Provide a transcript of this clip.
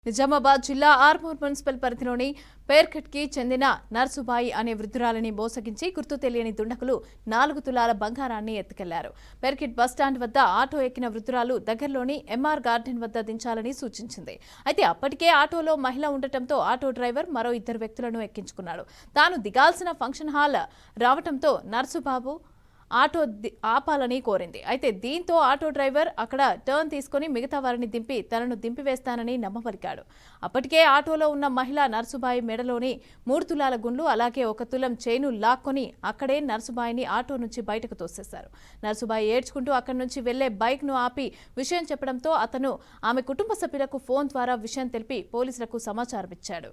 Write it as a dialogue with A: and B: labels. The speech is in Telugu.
A: నిజామాబాద్ జిల్లా ఆర్మూర్ మున్సిపల్ పరిధిలోని పేర్కట్కి చెందిన నర్సుబాయి అనే వృద్ధురాలిని మోసగించి గుర్తు తెలియని దుండగులు 4 తులాల బంగారాన్ని ఎత్తుకెళ్లారు. పేర్కిట్ బస్టాండ్ వద్ద ఆటో ఎక్కిన వృద్ధురాలు దగ్గరలోని ఎంఆర్ గార్డెన్ వద్ద దించాలని సూచించింది. అయితే అప్పటికే ఆటోలో మహిళ ఉండటంతో ఆటో డ్రైవర్ మరో 2 వ్యక్తులను ఎక్కించుకున్నాడు. తాను దిగాల్సిన ఫంక్షన్ హాల్ రావటంతో నర్సుబాబు ఆటో ఆపాలని కోరింది. అయితే దీంతో ఆటో డ్రైవర్ అక్కడ టర్న్ తీసుకుని మిగతా వారిని దింపి తనను దింపివేస్తానని నమ్మబలికాడు. అప్పటికే ఆటోలో ఉన్న మహిళ నర్సుబాయి మెడలోని 3 తులాల గుండ్లు అలాగే 1 తులం చైను లాక్కొని అక్కడే నర్సుబాయిని ఆటో నుంచి బయటకు తోసేశారు. నర్సుబాయి ఏడ్చుకుంటూ అక్కడి నుంచి వెళ్లే బైక్ ను ఆపి విషయం చెప్పడంతో అతను ఆమె కుటుంబ సభ్యులకు ఫోన్ ద్వారా విషయం తెలిపి పోలీసులకు సమాచారం ఇచ్చాడు.